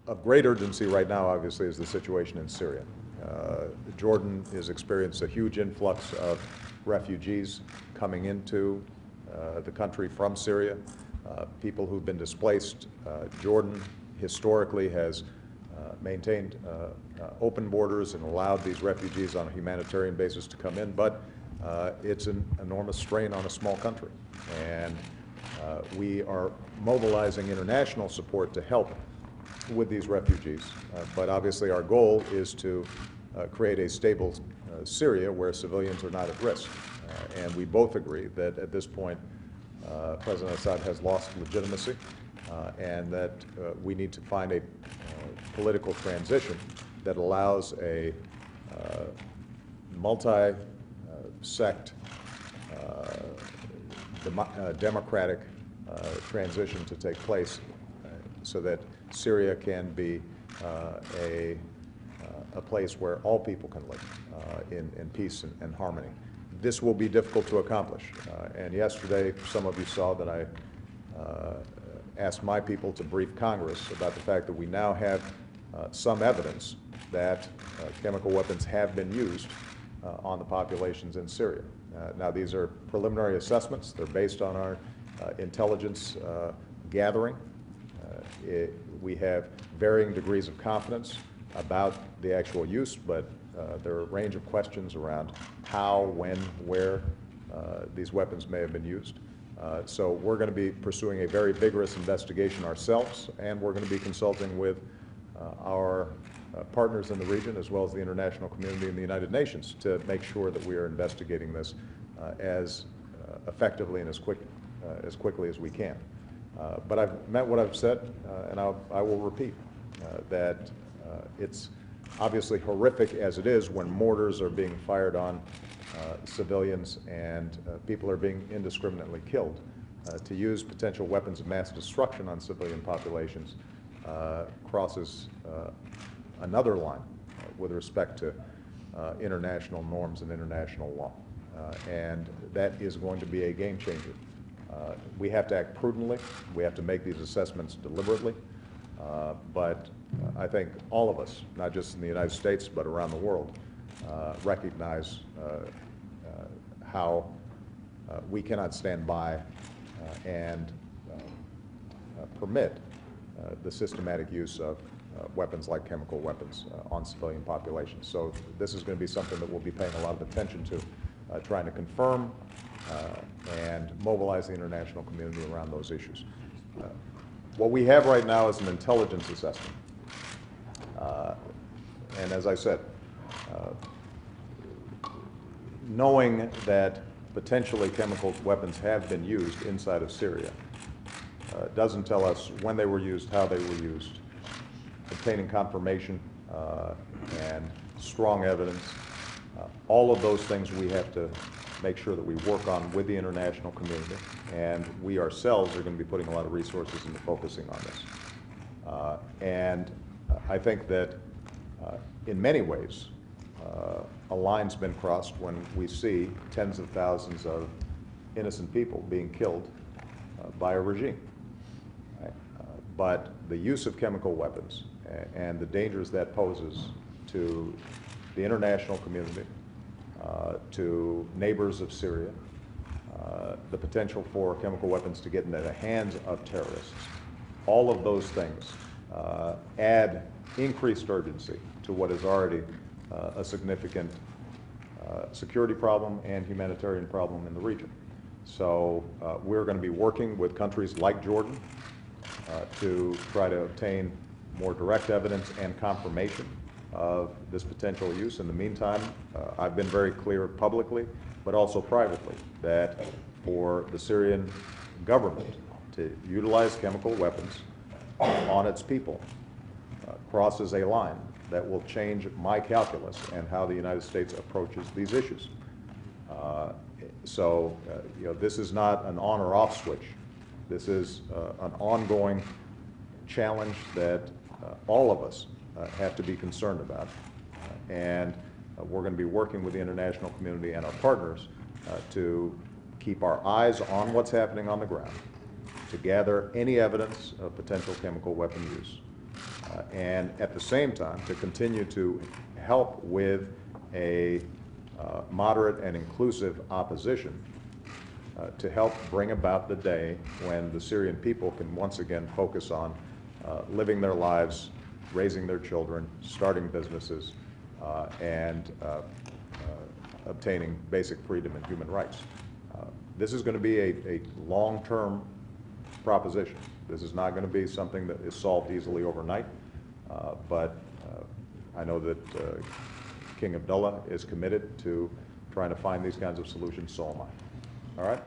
Of great urgency right now, obviously, is the situation in Syria. Jordan has experienced a huge influx of refugees coming into the country from Syria, people who've been displaced. Jordan historically has maintained open borders and allowed these refugees on a humanitarian basis to come in, but it's an enormous strain on a small country. And we are mobilizing international support to help with these refugees. But obviously our goal is to create a stable Syria where civilians are not at risk. And we both agree that at this point President Assad has lost legitimacy and that we need to find a political transition that allows a multi-sect democratic transition to take place so that Syria can be a place where all people can live in peace and harmony. This will be difficult to accomplish. And yesterday, some of you saw that I asked my people to brief Congress about the fact that we now have some evidence that chemical weapons have been used on the populations in Syria. Now, these are preliminary assessments. They're based on our intelligence gathering. We have varying degrees of confidence about the actual use, but there are a range of questions around how, when, where these weapons may have been used. So we're going to be pursuing a very vigorous investigation ourselves, and we're going to be consulting with our partners in the region as well as the international community and the United Nations to make sure that we are investigating this as effectively and as quickly as we can. But I've meant what I've said, and I will repeat that it's obviously horrific as it is when mortars are being fired on civilians and people are being indiscriminately killed. To use potential weapons of mass destruction on civilian populations crosses another line with respect to international norms and international law. And that is going to be a game changer. We have to act prudently. We have to make these assessments deliberately. But I think all of us, not just in the United States, but around the world, recognize how we cannot stand by and permit the systematic use of weapons like chemical weapons on civilian populations. So this is going to be something that we'll be paying a lot of attention to, trying to confirm and mobilize the international community around those issues. What we have right now is an intelligence assessment. And as I said, knowing that potentially chemical weapons have been used inside of Syria doesn't tell us when they were used, how they were used. Obtaining confirmation and strong evidence, all of those things we have to make sure that we work on with the international community, and we ourselves are going to be putting a lot of resources into focusing on this. And I think that in many ways, a line's been crossed when we see tens of thousands of innocent people being killed by a regime. Right? But the use of chemical weapons and the dangers that poses to the international community, to neighbors of Syria, the potential for chemical weapons to get into the hands of terrorists, all of those things add increased urgency to what is already a significant security problem and humanitarian problem in the region. So we're going to be working with countries like Jordan to try to obtain more direct evidence and confirmation of this potential use. In the meantime, I've been very clear publicly, but also privately, that for the Syrian government to utilize chemical weapons on its people crosses a line that will change my calculus and how the United States approaches these issues. This is not an on or off switch. This is an ongoing challenge that all of us have to be concerned about. And we're going to be working with the international community and our partners to keep our eyes on what's happening on the ground, to gather any evidence of potential chemical weapon use, and at the same time to continue to help with a moderate and inclusive opposition to help bring about the day when the Syrian people can once again focus on living their lives, raising their children, starting businesses, and obtaining basic freedom and human rights. This is going to be a long-term proposition. This is not going to be something that is solved easily overnight, but I know that King Abdullah is committed to trying to find these kinds of solutions, so am I. All right?